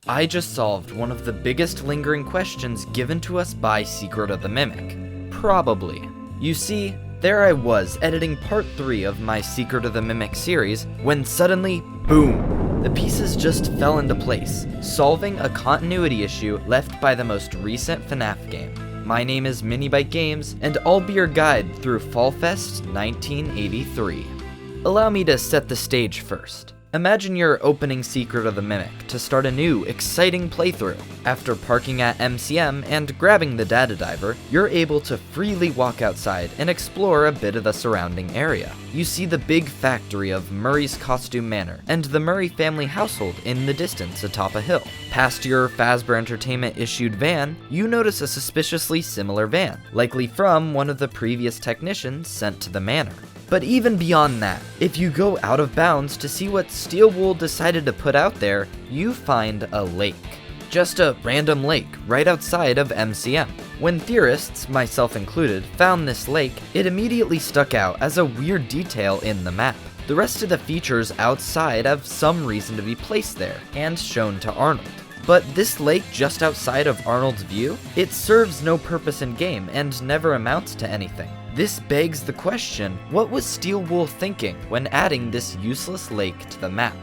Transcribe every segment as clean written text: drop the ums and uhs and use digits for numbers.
I just solved one of the biggest lingering questions given to us by Secret of the Mimic. Probably. You see, there I was editing part 3 of my Secret of the Mimic series when suddenly, boom! The pieces just fell into place, solving a continuity issue left by the most recent FNAF game. My name is Minibyte Games, and I'll be your guide through Fall Fest 1983. Allow me to set the stage first. Imagine you're opening Secret of the Mimic to start a new, exciting playthrough. After parking at MCM and grabbing the data diver, you're able to freely walk outside and explore a bit of the surrounding area. You see the big factory of Murray's Costume Manor and the Murray family household in the distance atop a hill. Past your Fazbear Entertainment issued van, you notice a suspiciously similar van, likely from one of the previous technicians sent to the manor. But even beyond that, if you go out of bounds to see what Steelwool decided to put out there, you find a lake. Just a random lake right outside of MCM. When theorists, myself included, found this lake, it immediately stuck out as a weird detail in the map. The rest of the features outside have some reason to be placed there, and shown to Arnold. But this lake just outside of Arnold's view, it serves no purpose in game and never amounts to anything. This begs the question, what was Steelwool thinking when adding this useless lake to the map?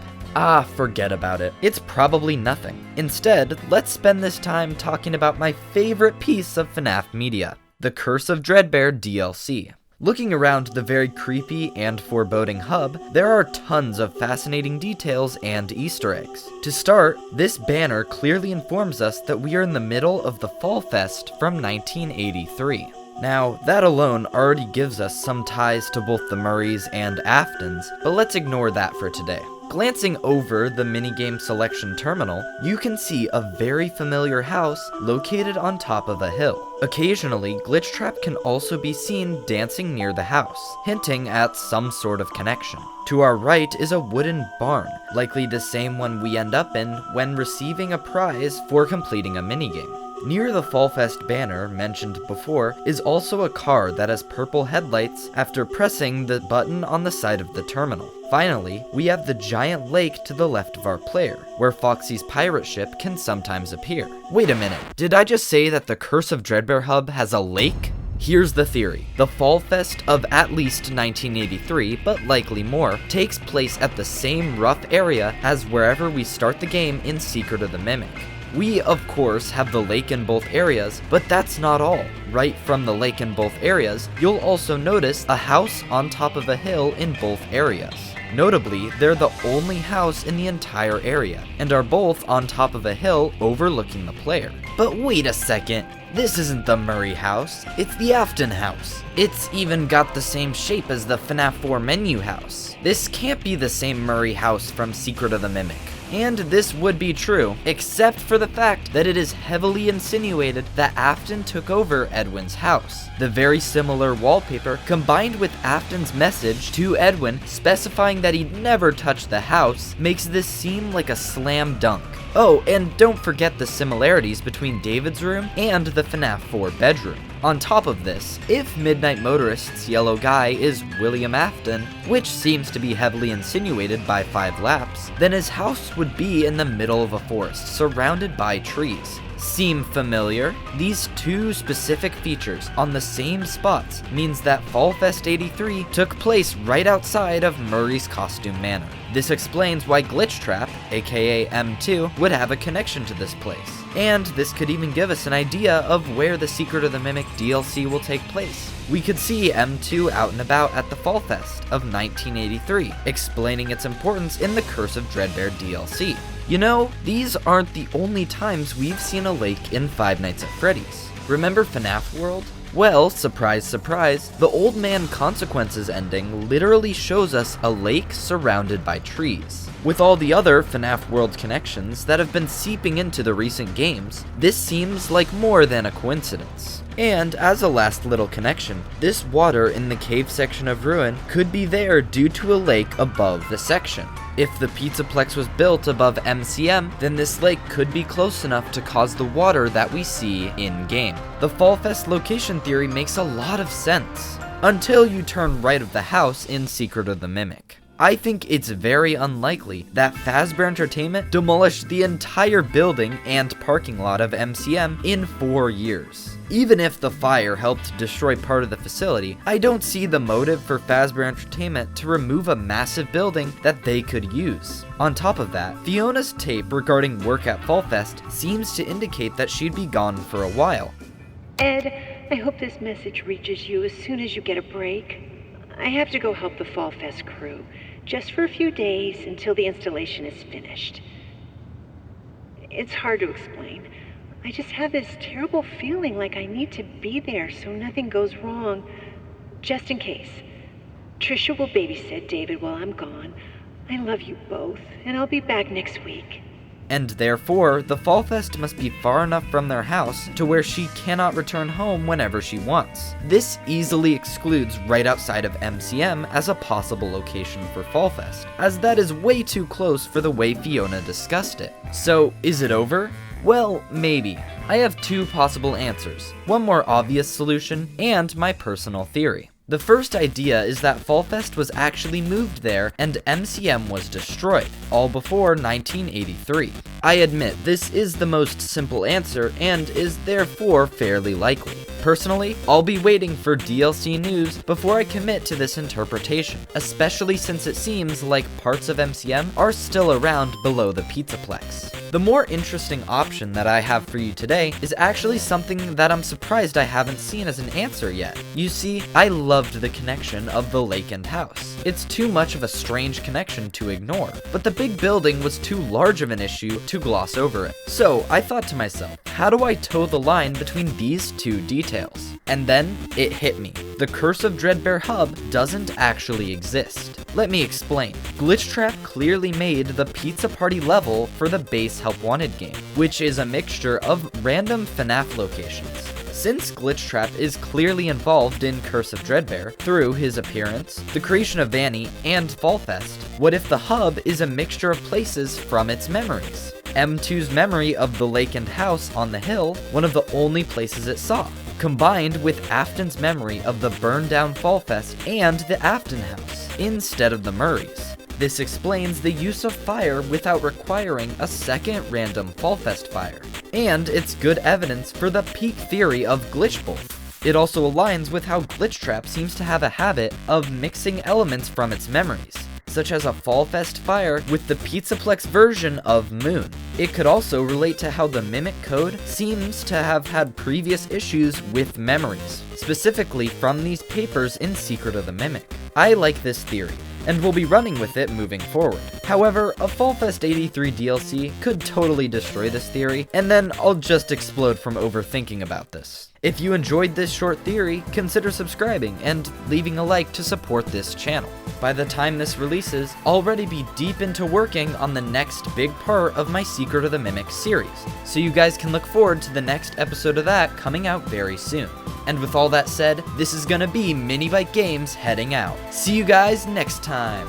Forget about it. It's probably nothing. Instead, let's spend this time talking about my favorite piece of FNAF media, the Curse of Dreadbear DLC. Looking around the very creepy and foreboding hub, there are tons of fascinating details and Easter eggs. To start, this banner clearly informs us that we are in the middle of the Fall Fest from 1983. Now, that alone already gives us some ties to both the Murrays and Aftons, but let's ignore that for today. Glancing over the minigame selection terminal, you can see a very familiar house located on top of a hill. Occasionally, Glitchtrap can also be seen dancing near the house, hinting at some sort of connection. To our right is a wooden barn, likely the same one we end up in when receiving a prize for completing a minigame. Near the Fall Fest banner mentioned before is also a car that has purple headlights after pressing the button on the side of the terminal. Finally, we have the giant lake to the left of our player, where Foxy's pirate ship can sometimes appear. Wait a minute, did I just say that the Curse of Dreadbear hub has a lake? Here's the theory. The Fall Fest of at least 1983, but likely more, takes place at the same rough area as wherever we start the game in Secret of the Mimic. We, of course, have the lake in both areas, but that's not all. Right from the lake in both areas, you'll also notice a house on top of a hill in both areas. Notably, they're the only house in the entire area, and are both on top of a hill overlooking the player. But wait a second, this isn't the Murray house, it's the Afton house. It's even got the same shape as the FNAF 4 menu house. This can't be the same Murray house from Secret of the Mimic. And this would be true, except for the fact that it is heavily insinuated that Afton took over Edwin's house. The very similar wallpaper, combined with Afton's message to Edwin specifying that he'd never touch the house, makes this seem like a slam dunk. Oh, and don't forget the similarities between David's room and the FNAF 4 bedroom. On top of this, if Midnight Motorist's yellow guy is William Afton, which seems to be heavily insinuated by 5 Laps, then his house would be in the middle of a forest surrounded by trees. Seem familiar? These two specific features on the same spots means that Fall Fest 83 took place right outside of Murray's Costume Manor. This explains why Glitchtrap, aka M2, would have a connection to this place. And this could even give us an idea of where the Secret of the Mimic DLC will take place. We could see M2 out and about at the Fall Fest of 1983, explaining its importance in the Curse of Dreadbear DLC. You know, these aren't the only times we've seen a lake in Five Nights at Freddy's. Remember FNAF World? Well, surprise, surprise, the Old Man Consequences ending literally shows us a lake surrounded by trees. With all the other FNAF World connections that have been seeping into the recent games, this seems like more than a coincidence. And as a last little connection, this water in the cave section of Ruin could be there due to a lake above the section. If the Pizzaplex was built above MCM, then this lake could be close enough to cause the water that we see in-game. The Fall Fest location theory makes a lot of sense, until you turn right of the house in Secret of the Mimic. I think it's very unlikely that Fazbear Entertainment demolished the entire building and parking lot of MCM in 4 years. Even if the fire helped destroy part of the facility, I don't see the motive for Fazbear Entertainment to remove a massive building that they could use. On top of that, Fiona's tape regarding work at Fall Fest seems to indicate that she'd be gone for a while. Ed, I hope this message reaches you as soon as you get a break. I have to go help the Fall Fest crew, just for a few days until the installation is finished. It's hard to explain. I just have this terrible feeling like I need to be there so nothing goes wrong, just in case. Trisha will babysit David while I'm gone. I love you both, and I'll be back next week. And therefore, the Fall Fest must be far enough from their house to where she cannot return home whenever she wants. This easily excludes right outside of MCM as a possible location for Fall Fest, as that is way too close for the way Fiona discussed it. So, is it over? Well, maybe. I have 2 possible answers, one more obvious solution, and my personal theory. The first idea is that Fall Fest was actually moved there and MCM was destroyed, all before 1983. I admit this is the most simple answer and is therefore fairly likely. Personally, I'll be waiting for DLC news before I commit to this interpretation, especially since it seems like parts of MCM are still around below the Pizzaplex. The more interesting option that I have for you today is actually something that I'm surprised I haven't seen as an answer yet. You see, I loved the connection of the lake and house. It's too much of a strange connection to ignore, but the big building was too large of an issue to gloss over it. So I thought to myself, how do I toe the line between these 2 details? And then it hit me. The Curse of Dreadbear Hub doesn't actually exist. Let me explain. Glitchtrap clearly made the Pizza Party level for the base Help Wanted game, which is a mixture of random FNAF locations. Since Glitchtrap is clearly involved in Curse of Dreadbear through his appearance, the creation of Vanny, and Fall Fest, what if the hub is a mixture of places from its memories? M2's memory of the lake and house on the hill, one of the only places it saw, combined with Afton's memory of the burned down Fall Fest and the Afton house, instead of the Murrays. This explains the use of fire without requiring a second random Fall Fest fire. And it's good evidence for the peak theory of Glitchbolt. It also aligns with how Glitchtrap seems to have a habit of mixing elements from its memories, such as a Fall Fest fire with the Pizzaplex version of Moon. It could also relate to how the Mimic code seems to have had previous issues with memories, specifically from these papers in Secret of the Mimic. I like this theory, and we'll be running with it moving forward. However, a Fall Fest 83 DLC could totally destroy this theory, and then I'll just explode from overthinking about this. If you enjoyed this short theory, consider subscribing and leaving a like to support this channel. By the time this releases, I'll already be deep into working on the next big part of my Secret of the Mimic series, so you guys can look forward to the next episode of that coming out very soon. And with all that said, this is gonna be Minibite Games heading out. See you guys next time!